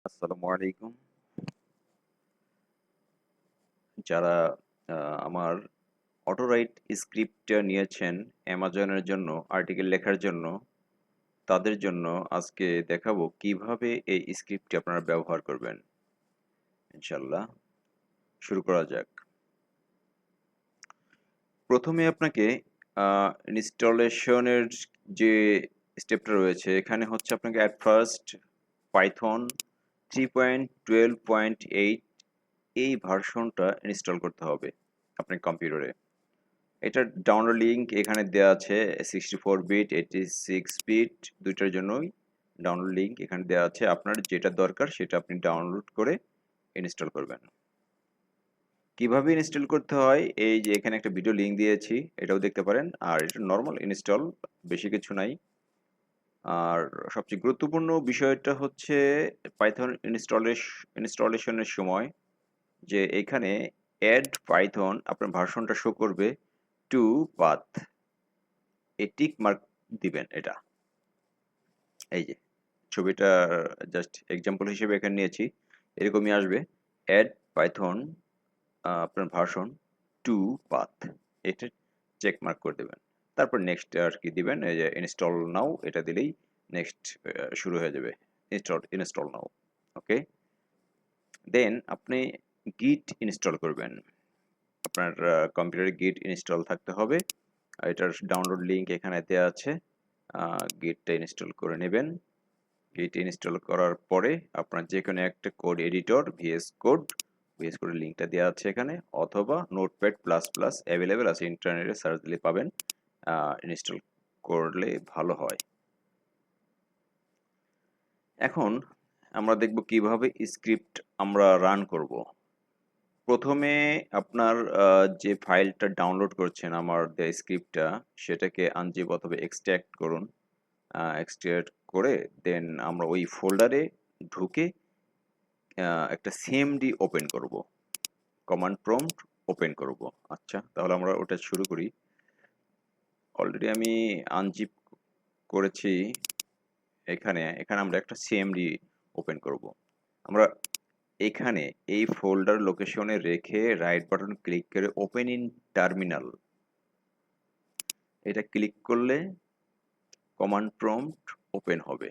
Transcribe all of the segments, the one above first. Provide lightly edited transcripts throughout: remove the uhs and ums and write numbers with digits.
আসসালামু আলাইকুম। যারা আমার অটোরাইট স্ক্রিপ্টটা নিয়েছেন অ্যামাজনের জন্য আর্টিকেল লেখার জন্য, তাদের জন্য আজকে দেখাবো কিভাবে এই স্ক্রিপ্টটি আপনারা ব্যবহার করবেন। ইনশাআল্লাহ শুরু করা যাক। প্রথমে আপনাকে ইনস্টলেশনের যে স্টেপটা রয়েছে এখানে হচ্ছে আপনাকে অ্যাট ফার্স্ট পাইথন 3.12.8 এই ভার্সনটা ইনস্টল করতে হবে আপনার কম্পিউটারে। এটার ডাউনলোড লিঙ্ক এখানে দেওয়া আছে 64 বিট 86 বিট দুইটার জন্যই ডাউনলোড লিঙ্ক এখানে দেওয়া আছে। আপনার যেটা দরকার সেটা আপনি ডাউনলোড করে ইনস্টল করবেন। কিভাবে ইনস্টল করতে হয় এই যে এখানে একটা ভিডিও লিঙ্ক দিয়েছি, এটাও দেখতে পারেন। আর এটা নর্মাল ইনস্টল, বেশি কিছু নাই। আর সবচেয়ে গুরুত্বপূর্ণ বিষয়টা হচ্ছে পাইথন ইনস্টলেশনের সময় যে এখানে অ্যাড পাইথন আপনার ভার্সনটা শো করবে টু পাথ, এই টিক মার্ক দিবেন। এটা এই যে ছবিটা জাস্ট এক্সাম্পল হিসেবে এখানে নিয়েছি, এরকমই আসবে অ্যাড পাইথন আপনার ভার্সন টু পাথ, এটা চেক মার্ক করে দেবেন। তারপর নেক্সট আর কি দিবেন, এই যে ইনস্টল নাও, এটা দিলেই নেক্সট শুরু হয়ে যাবে। ইনস্টল নাও, ওকে। দেন আপনি গিট ইনস্টল করবেন। আপনার কম্পিউটারে গিট ইনস্টল থাকতে হবে। এটার ডাউনলোড লিঙ্ক এখানে দেওয়া আছে, গিটটা ইনস্টল করে নেবেন। গিট ইনস্টল করার পরে আপনার যে কোনো একটা কোড এডিটর ভিএস কোডের লিঙ্কটা দেওয়া আছে এখানে, অথবা নোটপ্যাড প্লাস প্লাস অ্যাভেলেবেল আছে, ইন্টারনেটে সার্চ দিলে পাবেন। ইনস্টল করলে ভালো হয়। এখন আমরা দেখব কিভাবে স্ক্রিপ্ট আমরা রান করব। প্রথমে আপনার যে ফাইলটা ডাউনলোড করছেন আমার দেয়া স্ক্রিপ্টটা, সেটাকে আনজিপ অথবা এক্সট্রাক্ট করুন। এক্সট্রাক্ট করে দেন আমরা ওই ফোল্ডারে ঢুকে একটা সিএমডি ওপেন করব, কমান্ড প্রম্পট ওপেন করব। আচ্ছা, তাহলে আমরা ওটা শুরু করি। অলরেডি আমি আনজিপ করেছি। এখানে এখানে আমরা একটা সিএমডি ওপেন করব। আমরা এখানে এই ফোল্ডার লোকেশনে রেখে রাইট বাটন ক্লিক করে ওপেন ইন টার্মিনাল, এটা ক্লিক করলে কমান্ড প্রম্পট ওপেন হবে।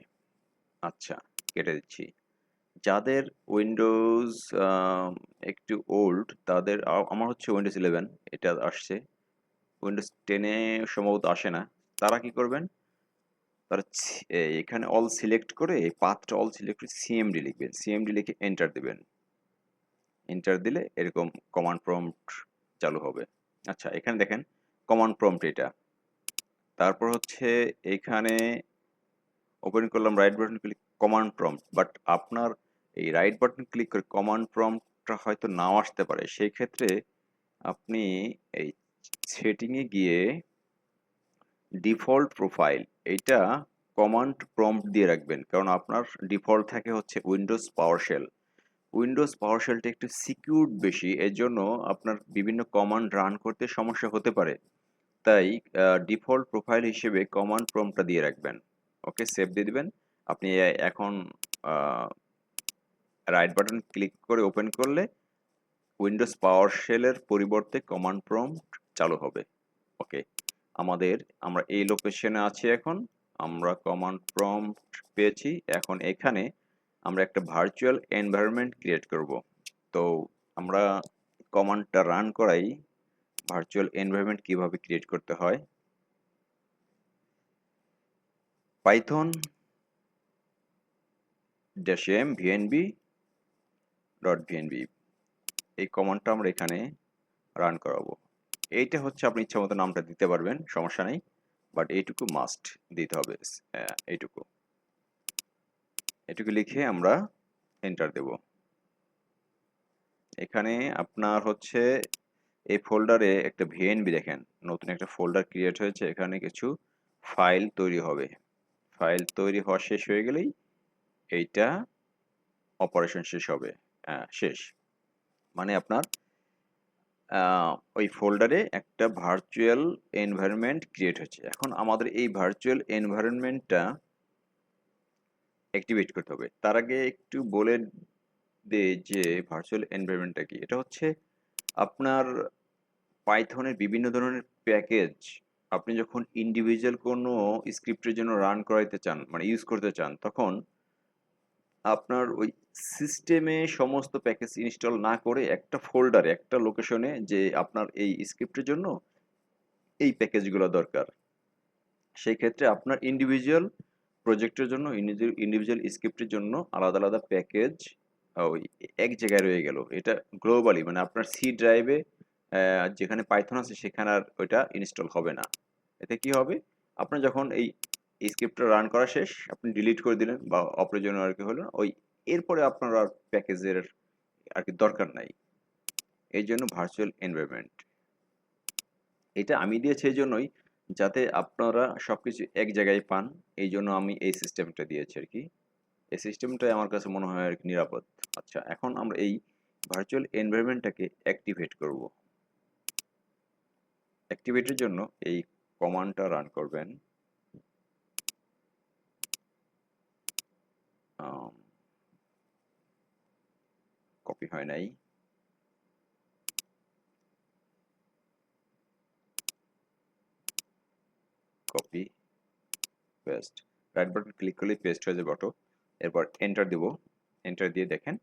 আচ্ছা, কেটে দিচ্ছি। যাদের উইন্ডোজ একটু ওল্ড তাদের, আমার হচ্ছে উইন্ডোজ 11 এটা আসছে, উইন্ডোজ 10-এ সম্ভবত আসে না। তারা কি করবেন, তারা এখানে অল সিলেক্ট করে এই পাথটা অল সিলেক্ট করে সিএমডি লিখবেন। সিএমডি লিখে এন্টার দিবেন। এন্টার দিলে এরকম কমান্ড প্রম্পট চালু হবে। আচ্ছা, এখানে দেখেন কমান্ড প্রম্পট এটা। তারপর হচ্ছে এখানে ওপেন করলাম, right button click command prompt, but আপনার এই রাইট বাটন ক্লিক করে কমান্ড প্রম্পটটা হয়তো নাও আসতে পারে। সেই ক্ষেত্রে আপনি এই সেটিংয়ে গিয়ে ডিফল্ট প্রোফাইল, এইটা কমান্ড প্রম্পট দিয়ে রাখবেন, কারণ আপনার ডিফল্ট থাকে হচ্ছে উইন্ডোজ পাওয়ারশেল। উইন্ডোজ পাওয়ারশেলটা একটু সিকিউরড বেশি, এর জন্য আপনার বিভিন্ন কমান্ড রান করতে সমস্যা হতে পারে। তাই ডিফল্ট প্রোফাইল হিসেবে কমান্ড প্রম্পটটা দিয়ে রাখবেন। ওকে, সেভ দিয়ে দিবেন। আপনি এখন রাইট বাটন ক্লিক করে ওপেন করলে উইন্ডোজ পাওয়ারশেলের পরিবর্তে কমান্ড প্রম্পট চালু হবে। ওকে, আমরা এই লোকেশনে আছি এখন। আমরা কমান্ড প্রম্পট পেয়েছি। এখন এখানে আমরা একটা ভার্চুয়াল এনভায়রনমেন্ট ক্রিয়েট করব। তো আমরা কমান্ডটা রান করাই ভার্চুয়াল এনভায়রনমেন্ট কিভাবে ক্রিয়েট করতে হয়। পাইথন -m vnb.vnb, এই কমান্ডটা আমরা এখানে রান করাবো। এইটা হচ্ছে আপনি ইচ্ছা মতো নামটা দিতে পারবেন, সমস্যা নেই, বাট এইটুকু মাস্ট দিতে হবে। এইটুকু লিখে আমরা এন্টার দেব। এখানে আপনার হচ্ছে এই ফোল্ডারে একটা ভিএনবি, দেখেন নতুন একটা ফোল্ডার ক্রিয়েট হয়েছে, এখানে কিছু ফাইল তৈরি হবে। ফাইল তৈরি হওয়া শেষ হয়ে গেলেই এইটা অপারেশন শেষ হবে। শেষ মানে আপনার ওই ফোল্ডারে একটা ভার্চুয়াল এনভায়রনমেন্ট ক্রিয়েট হচ্ছে। এখন আমাদের এই ভার্চুয়াল এনভায়রনমেন্টটা অ্যাক্টিভেট করতে হবে। তার আগে একটু বলে দেই যে ভার্চুয়াল এনভায়রনমেন্টটা কি? এটা হচ্ছে আপনার পাইথনের বিভিন্ন ধরনের প্যাকেজ আপনি যখন ইন্ডিভিজুয়াল কোনো স্ক্রিপ্টের জন্য রান করাইতে চান, মানে ইউজ করতে চান, তখন আপনার ওই সিস্টেমে সমস্ত প্যাকেজ ইনস্টল না করে একটা ফোল্ডারে, একটা লোকেশনে যে আপনার এই স্ক্রিপ্টের জন্য এই প্যাকেজগুলো দরকার। সেই ক্ষেত্রে আপনার ইন্ডিভিজুয়াল প্রজেক্টের জন্য, ইন্ডিভিজুয়াল স্ক্রিপ্টের জন্য আলাদা আলাদা প্যাকেজ ওই এক জায়গায় রয়ে গেল। এটা গ্লোবালি, মানে আপনার সি ড্রাইভে যেখানে পাইথন আছে সেখানে আর ওইটা ইনস্টল হবে না। এতে কি হবে, আপনার যখন এই স্ক্রিপ্টটা রান করা শেষ, আপনি ডিলিট করে দিলেন বা অপ্রয়োজনীয় আর কি হলো ওই, এরপরে আপনার আর প্যাকেজের আর কি দরকার নাই। এই জন্য ভার্চুয়াল এনভায়রনমেন্ট এটা আমি দিয়েছি এই জন্যই, যাতে আপনারা সবকিছু এক জায়গায় পান। এই জন্য আমি এই সিস্টেমটা দিয়েছি আর কি। এই সিস্টেমটাই আমার কাছে মনে হয় আর কি নিরাপদ। আচ্ছা, এখন আমরা এই ভার্চুয়াল এনভায়রনমেন্টটাকে অ্যাক্টিভেট করব। অ্যাক্টিভেটের জন্য এই কমান্ডটা রান করবেন। কপি হয় নাই। Copy, paste. Right button click করলে পেস্ট হয়ে যাবে অটো। এরপর এন্টার দেব। এন্টার দিয়ে দেখেন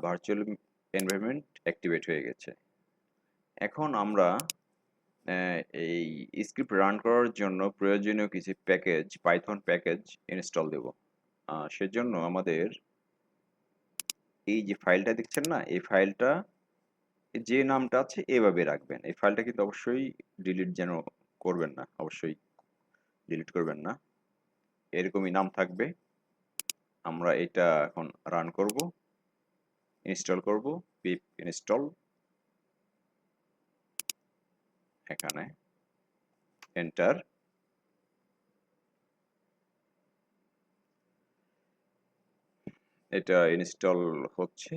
ভার্চুয়াল এনভায়রনমেন্ট অ্যাক্টিভেট হয়ে গেছে। এখন আমরা এই স্ক্রিপ্ট রান করার জন্য প্রয়োজনীয় কিছু প্যাকেজ, পাইথন প্যাকেজ ইনস্টল দেব। সেজন্য আমাদের এই যে ফাইলটা দেখছেন না, এই ফাইলটা যে নামটা আছে এভাবে রাখবেন। এই ফাইলটা কিন্তু অবশ্যই ডিলিট যেন করবেন না, অবশ্যই ডিলিট করবেন না, এরকমই নাম থাকবে। আমরা এটা এখন রান করব, ইনস্টল করব। পিপ ইনস্টল, এখানে এন্টার। এটা ইনস্টল হচ্ছে।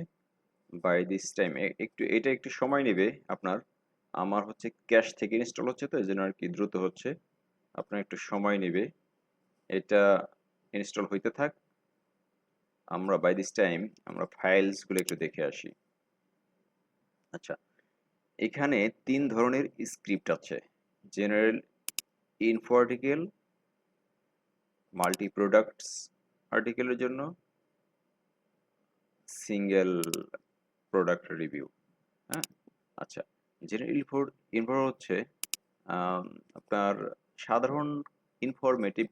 বাই দিস টাইম এটা একটু সময় নেবে আপনার। আমার হচ্ছে ক্যাশ থেকে ইনস্টল হচ্ছে, তো এই জন্য আর কি দ্রুত হচ্ছে। আপনার একটু সময় নেবে। এটা ইনস্টল হইতে থাক। আমরা বাই দিস টাইম আমরা ফাইলসগুলো একটু দেখে আসি। আচ্ছা, এখানে ৩ ধরনের স্ক্রিপ্ট আছে: general info article, multi products আর্টিকেলের জন্য, সিঙ্গেল প্রোডাক্ট রিভিউ। হ্যাঁ, আচ্ছা, জেনারেল ইনফো হচ্ছে আম, আপনার সাধারণ ইনফরমেটিভ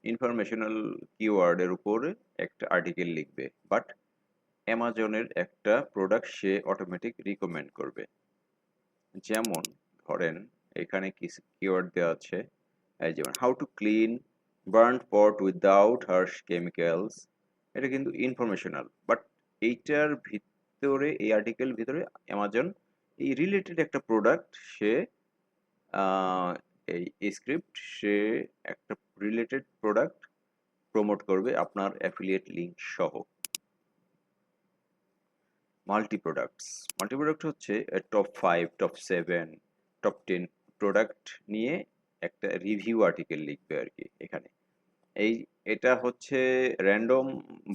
ইনফরমেশনাল কিওয়ার্ডের উপরে একটা আর্টিকেল লিখবে, বাট অ্যামাজনের একটা প্রোডাক্ট সে অটোমেটিক রিকমেন্ড করবে। যেমন ধরেন এখানে কিছু কিওয়ার্ড দেওয়া আছে, এই যেমন how to clean burn pot without harsh chemicals. এটা কিন্তু ইনফরমেশনাল, বাট এইটার ভিতরে, এই আর্টিকেল ভিতরে অ্যামাজন এই রিলেটেড একটা প্রোডাক্ট সে আহ, এই স্ক্রিপ্ট সে একটা রিলেটেড প্রোডাক্ট প্রমোট করবে আপনার অ্যাফিলিয়েট লিংক সহ। মাল্টি প্রোডাক্টস, মাল্টি প্রোডাক্ট হচ্ছে টপ 5, টপ 7, টপ 10 প্রোডাক্ট নিয়ে একটা রিভিউ আর্টিকেল লিখবে আর কি। এখানে এই এটা হচ্ছে র্যান্ডম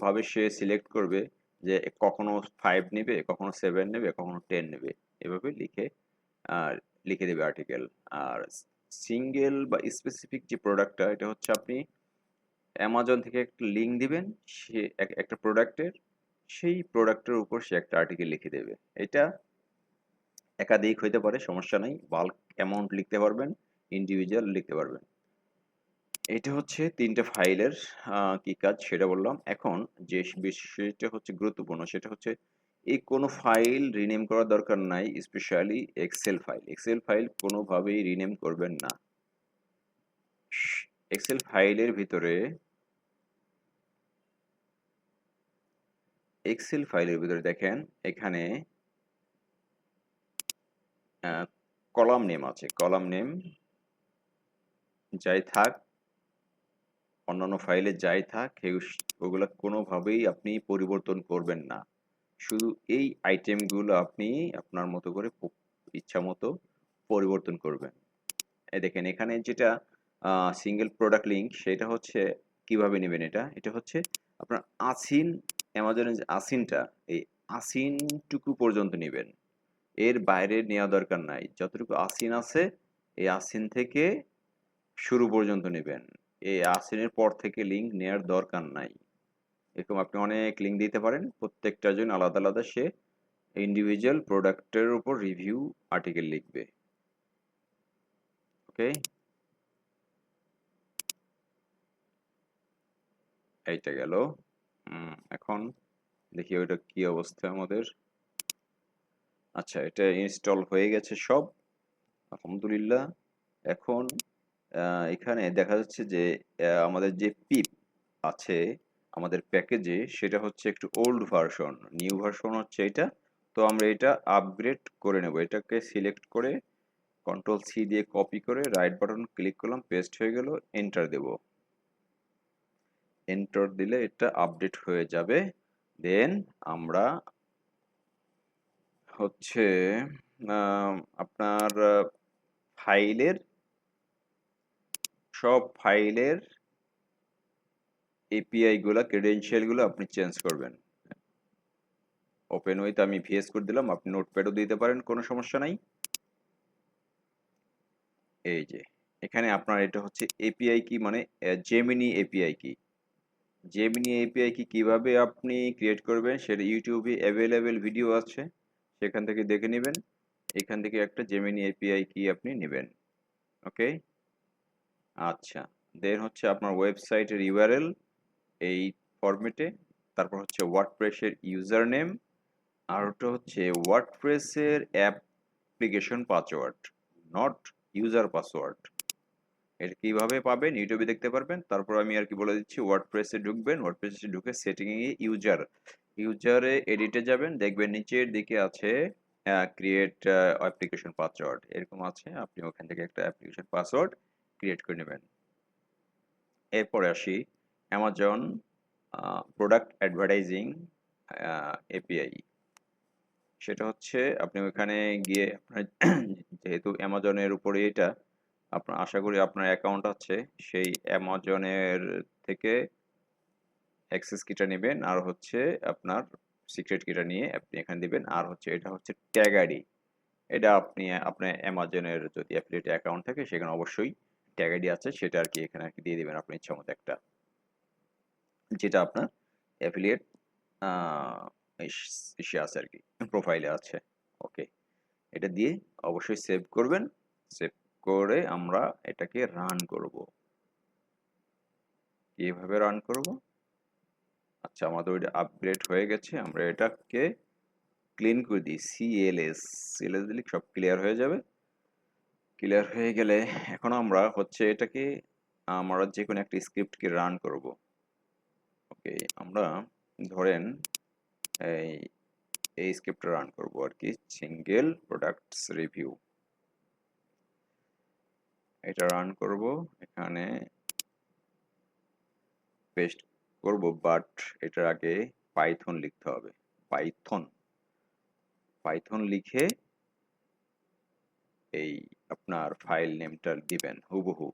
ভাবে সে সিলেক্ট করবে যে কখনো 5 নেবে, কখনো 7 নেবে, কখনো 10 নেবে, এভাবে আর লিখে দেবে আর্টিকেল। আর সিঙ্গেল বা স্পেসিফিক যে প্রোডাক্টটা, এটা হচ্ছে আপনি অ্যামাজন থেকে একটা লিঙ্ক দিবেন, সে একটা প্রোডাক্টের, সেই প্রোডাক্টের উপর সে একটা আর্টিকেল লিখে দেবে। এটা একাধিক হইতে পারে, সমস্যা নাই। বাল্ক অ্যামাউন্ট লিখতে পারবেন, ইন্ডিভিজুয়াল লিখতে পারবেন। এটা হচ্ছে ৩টে ফাইলের কি কাজ সেটা বললাম। এখন যে বিষয়টা হচ্ছে গুরুত্বপূর্ণ সেটা হচ্ছে এই কোনো ফাইল রিনেম করার দরকার নাই, specially excel file. Excel file কোনোভাবেই রিনেম করবেন না। এক্সেল ফাইলের ভিতরে, এক্সেল ফাইলের ভিতরে দেখেন এখানে কলাম নেম আছে। কলাম নেম যাই থাক, অন্যান্য ফাইলে যাই থাক, ওগুলা কোনোভাবেই আপনি পরিবর্তন করবেন না। শুধু এই আইটেমগুলো আপনি আপনার মতো করে ইচ্ছা মতো পরিবর্তন করবেন। এই দেখেন এখানে যেটা সিঙ্গেল প্রোডাক্ট লিংক, সেটা হচ্ছে কিভাবে নেবেন। এটা এটা হচ্ছে আপনার আসিন, অ্যামাজনের যে আসিনটা, এই আসিনটুকু পর্যন্ত নেবেন, এর বাইরে নেওয়া দরকার নাই। যতটুকু আসিন আছে এই আসিন থেকে শুরু পর্যন্ত নেবেন। এই আসিনের পর থেকে লিঙ্ক নেওয়ার দরকার নাই। এরকম আপনি অনেক লিঙ্ক দিতে পারেন, প্রত্যেকটার জন্য আলাদা আলাদা সে ইন্ডিভিজুয়াল প্রোডাক্টের উপর রিভিউ আর্টিকেল লিখবে। ওকে, এইটা গেল। এখন দেখি ওইটা কি অবস্থা আমাদের। আচ্ছা, এটা ইনস্টল হয়ে গেছে সব, আলহামদুলিল্লাহ। এখন এখানে দেখা যাচ্ছে যে আমাদের যে পিপ আছে আমাদের প্যাকেজে, সেটা হচ্ছে একটু ওল্ড ভার্সন, নিউ ভার্সন হচ্ছে এটা। তো আমরা এটা আপগ্রেড করে নেব। এটাকে সিলেক্ট করে কন্ট্রোল সি দিয়ে কপি করে রাইট বাটন ক্লিক করলাম, পেস্ট হয়ে গেল, এন্টার দেব। এন্টার দিলে এটা আপডেট হয়ে যাবে। দেন আমরা হচ্ছে আপনার ফাইলের সব ফাইলের এপিআই গুলা, ক্রেডেনশিয়াল গুলো আপনি চেঞ্জ করবেন। ওপেন উইথ আমি ভিএস কোড দিলাম, আপনি নোটপ্যাডও দিতে পারেন, কোনো সমস্যা নাই। এই যে এখানে আপনার এটা হচ্ছে এপিআই কি, মানে জেমিনি এপিআই কি। জেমিনি এপিআই কি কিভাবে আপনি ক্রিয়েট করবেন সেটা ইউটিউবে অ্যাভেলেবেল ভিডিও আছে, সেখান থেকে দেখে নেবেন। এখান থেকে একটা জেমিনি এপিআই কি আপনি নেবেন। ওকে, আচ্ছা। দেন হচ্ছে আপনার ওয়েবসাইটের ইউআরএল এই ফরম্যাটে, তারপর হচ্ছে ওয়ার্ডপ্রেসের ইউজার নেম, আর ওটা হচ্ছে ওয়ার্ডপ্রেসের application password, not user password. এটা কিভাবে পাবেন ইউটিউবে দেখতে পারবেন। তারপর আমি আর কি বলে দিচ্ছি, ওয়ার্ডপ্রেসে ঢুকবেন, ওয়ার্ডপ্রেসে ঢুকে সেটিং এ ইউজার, ইউজারে এডিটে যাবেন, দেখবেন নিচের দিকে আছে ক্রিয়েট অ্যাপ্লিকেশন পাসওয়ার্ড, এরকম আছে। আপনি ওখান থেকে একটা অ্যাপ্লিকেশন পাসওয়ার্ড ক্রিয়েট করে নেবেন। এরপরে আসি অ্যামাজন প্রোডাক্ট অ্যাডভার্টাইজিং এপিআই। সেটা হচ্ছে আপনি ওখানে গিয়ে আপনার যেহেতু অ্যামাজনের উপরে এটা, আপনার আশা করি আপনার অ্যাকাউন্ট আছে, সেই অ্যামাজনের থেকে অ্যাক্সেস কিটা নেবেন, আর হচ্ছে আপনার সিক্রেট কিটা নিয়ে আপনি এখানে দিবেন। আর হচ্ছে এটা হচ্ছে ট্যাগ আইডি, এটা আপনি আপনার অ্যামাজনের যদি অ্যাফিলিয়েট অ্যাকাউন্ট থাকে সেখানে অবশ্যই ট্যাগ আইডি আছে, সেটা আর কি এখানে আর কি দিয়ে দিবেন আপনি ইচ্ছা মতো একটা, যেটা আপনার অ্যাফিলিয়েট ইসে আছে আর কি, প্রোফাইলে আছে। ওকে, এটা দিয়ে অবশ্যই সেভ করবেন। সেভ করে আমরা এটাকে রান করব। কিভাবে রান করব? আচ্ছা, আমাদের ওইটা আপগ্রেড হয়ে গেছে, আমরা এটাকে ক্লিন করে দিই, সিএলএস, সিএলএস দিলে সব ক্লিয়ার হয়ে যাবে। ক্লিয়ার হয়ে গেলে এখন আমরা হচ্ছে এটাকে আমরা যে কোনো একটা স্ক্রিপ্টকে রান করব। ওকে, আমরা ধরেন এই এই স্ক্রিপ্টটা রান করব আর কি, সিঙ্গেল প্রোডাক্টস রিভিউ। এটা রান করব, এখানে পেস্ট করব, বাট এটার আগে পাইথন লিখতে হবে। পাইথন, পাইথন লিখে এই আপনার ফাইল নেমটা দিবেন হুবহু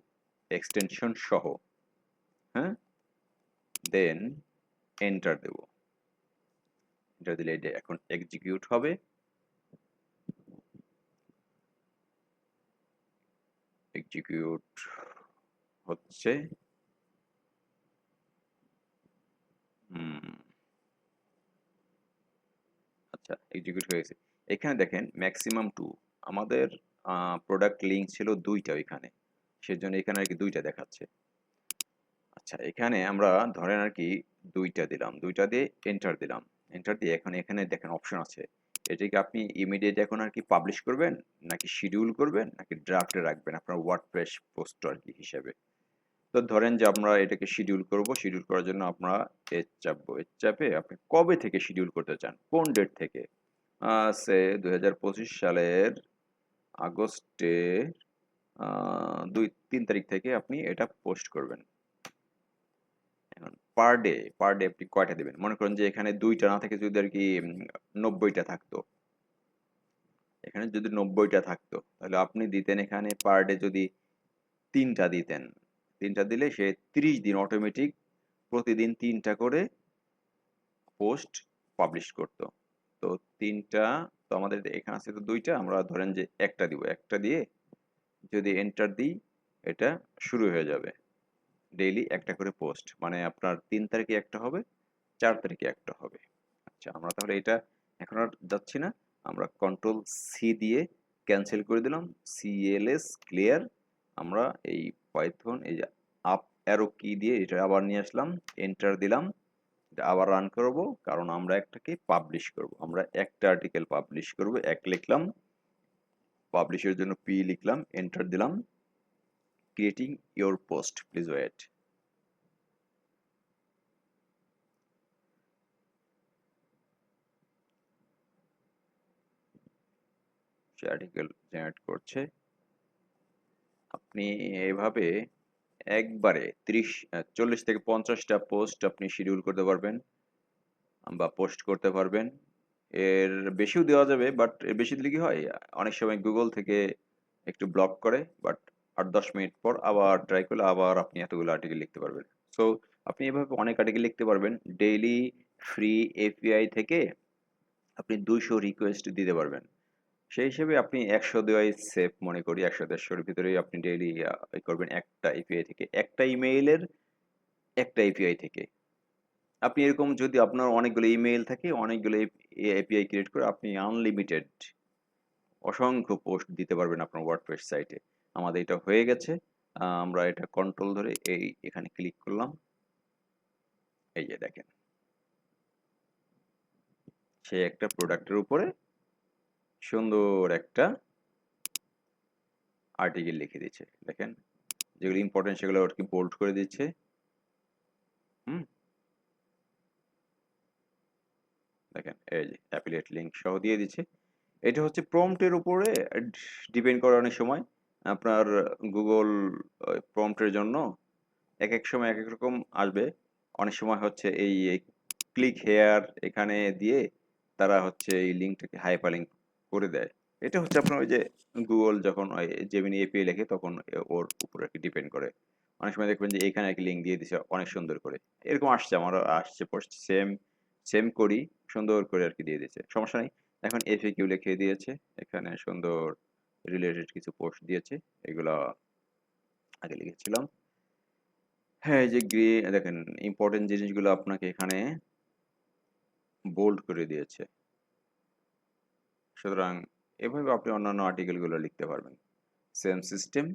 এক্সটেনশন সহ, হ্যাঁ। দেন এন্টার দেব। এন্টার দিলে এটা এখন এক্সিকিউট হবে। এক্সিকিউট হচ্ছে, আচ্ছা এক্সিকিউট হয়ে গেছে। এখানে দেখেন ম্যাক্সিমাম টু, আমাদের প্রোডাক্ট লিঙ্ক ছিল দুইটা ওইখানে, সেজন্য এখানে আর কি দুইটা দেখাচ্ছে। আচ্ছা, এখানে আমরা ধরেন আর কি দুইটা দিলাম, দুইটা দিয়ে এন্টার দিলাম। এন্টার দিয়ে এখন এখানে দেখেন অপশন আছে, এটাকে আপনি ইমিডিয়েট এখন আর কি পাবলিশ করবেন, নাকি শিডিউল করবেন, নাকি ড্রাফটে রাখবেন আপনার ওয়ার্ডপ্রেস পোস্ট আর কি হিসেবে। তো ধরেন যে আমরা এটাকে শিডিউল করব। শিডিউল করার জন্য আমরা এজ চাপবো, এজ চাপে আপনি কবে থেকে শিডিউল করতে চান, কোন ডেট থেকে, সে 2025 সালের আগস্টে 2-3 তারিখ থেকে আপনি এটা পোস্ট করবেন। পার ডে আপনি কয়টা দিবেন, মনে করেন যে এখানে দুইটা না থেকে যদি আর কি 90টা থাকতো, এখানে যদি 90টা থাকতো তাহলে আপনি দিতেন এখানে পার ডে যদি তিনটা দিতেন, তিনটা দিলে সে 30 দিন অটোমেটিক প্রতিদিন 3টা করে পোস্ট পাবলিশ করত। তো 3টা, তো আমাদের এখানে আছে তো 2টা, আমরা ধরেন যে একটা দিব, একটা দিয়ে যদি এন্টার দিই এটা শুরু হয়ে যাবে। ডেইলি একটা করে পোস্ট, মানে আপনার 3 তারিখে একটা হবে, 4 তারিখে একটা হবে। আচ্ছা, আমরা তাহলে এটা এখন আর যাচ্ছি না, আমরা কন্ট্রোল সি দিয়ে ক্যান্সেল করে দিলাম, সিএলএস ক্লিয়ার। আমরা এই পাইথন এই যে আপ অ্যারো কি দিয়ে এটা আবার নিয়ে আসলাম, এন্টার দিলাম, এটা আবার রান করব, কারণ আমরা একটাকে পাবলিশ করব, আমরা একটা আর্টিকেল পাবলিশ করব। এক লিখলাম, পাবলিশের জন্য পি লিখলাম, এন্টার দিলাম, creating your post, please wait. সে আর্টিকেল জেনারেট করছে। আপনি এভাবে একবারে 40 থেকে 50টা পোস্ট আপনি শিডিউল করতে পারবেন বা পোস্ট করতে পারবেন। এর বেশিও দেওয়া যাবে, বাট এর বেশি দিলে কি হয়, অনেক সময় গুগল থেকে একটু ব্লক করে, বাট 8-10 মিনিট পর আবার ট্রাই করলে আবার আপনি এতগুলো আর্টিকেল লিখতে পারবেন। সো আপনি এভাবে অনেক আর্টিকেল লিখতে পারবেন। ডেইলি ফ্রি এপিআই থেকে আপনি 200 রিকোয়েস্ট দিতে পারবেন। সেই হিসেবে আপনি 100 দেওয়াই সেফ মনে করি। 100-150-র ভিতরেই আপনি ডেইলি করবেন একটা এপিআই থেকে, একটা ইমেইলের একটা এপিআই থেকে। আপনি এরকম যদি আপনার অনেকগুলো ইমেইল থাকে, অনেকগুলো এপিআই ক্রিয়েট করে আপনি আনলিমিটেড অসংখ্য পোস্ট দিতে পারবেন আপনার ওয়ার্ডপ্রেস সাইটে। আমাদের এটা হয়ে গেছে। আমরা এটা কন্ট্রোল ধরে এখানে ক্লিক করলাম। এই যে দেখেন, সে একটা প্রোডাক্টের উপরে সুন্দর একটা আর্টিকেল লিখে দিচ্ছে। দেখেন, যেগুলো ইম্পর্টেন্ট সেগুলো আর কি বোল্ড করে দিচ্ছে। হুম, দেখেন এই যে অ্যাফিলিয়েট লিংক সহ দিয়ে দিচ্ছে। এটা হচ্ছে প্রম্পটের উপরে ডিপেন্ড করে অনেক সময়। আপনার গুগল প্রম্পটের জন্য এক এক সময় এক এক রকম আসবে। অনেক সময় হচ্ছে এই ক্লিক হেয়ার এখানে দিয়ে তারা হচ্ছে এই লিঙ্কটাকে হাইপারলিঙ্ক করে দেয়। এটা হচ্ছে আপনার ওই যে গুগল যখন ওই জেমিনি এপিআই লেখে তখন ওর উপর আর কি ডিপেন্ড করে। অনেক সময় দেখবেন যে এখানে একটা লিঙ্ক দিয়ে দিছে অনেক সুন্দর করে। এরকম আসছে, আমারও আসছে পোস্ট, সেম সেম করি, সুন্দর করে আর কি দিয়ে দিয়েছে। সমস্যা নেই। এখন এফএকিউ লিখে দিয়েছে, এখানে সুন্দর রিলেটেড কিছু পোস্ট দিয়েছে, এগুলা আগে লিখেছিলাম। হ্যাঁ, এই যে দেখেন ইম্পর্টেন্ট জিনিসগুলো আপনাকে এখানে বোল্ড করে দিয়েছে। সুতরাং এভাবে আপনি অন্যান্য আর্টিকেলগুলো লিখতে পারবেন। সেম সিস্টেম,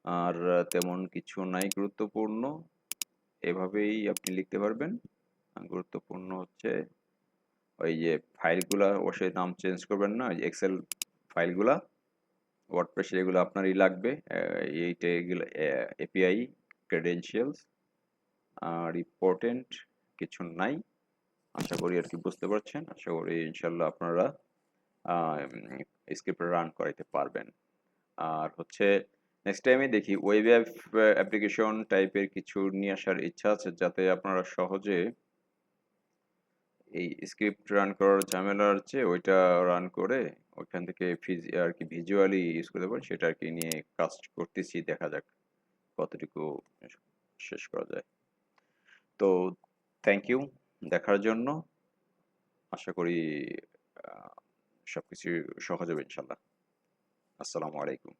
আর তেমন কিছু নাই গুরুত্বপূর্ণ। এভাবেই আপনি লিখতে পারবেন। গুরুত্বপূর্ণ হচ্ছে ওই যে ফাইলগুলা অবশ্যই নাম চেঞ্জ করবেন না, ওই এক্সেল ফাইলগুলা ওয়ার্ডপ্রেসে এগুলো আপনারই লাগবে। এইটা এগুলো এপিআই ক্রেডেনশিয়ালস আর ইম্পর্টেন্ট কিছু নাই। আশা করি আর কি বুঝতে পারছেন। আশা করি ইনশাল্লাহ আপনারা স্ক্রিপ্ট রান করাইতে পারবেন। আর হচ্ছে নেক্সট টাইমে দেখি ওয়েব অ্যাপ্লিকেশন টাইপের কিছু নিয়ে আসার ইচ্ছা আছে, যাতে আপনারা সহজে এই স্ক্রিপ্ট রান করার ঝামেলার চেয়ে ওইটা রান করে ওইখান থেকে আর কি ভিজুয়ালি ইউজ করতে পারেন, সেটা আর কি নিয়ে কাজ করতেছি। দেখা যাক কতটুকু শেষ করা যায়। তো থ্যাংক ইউ দেখার জন্য। আশা করি সবকিছু সহজ হবে ইনশাল্লাহ। আসসালামু আলাইকুম।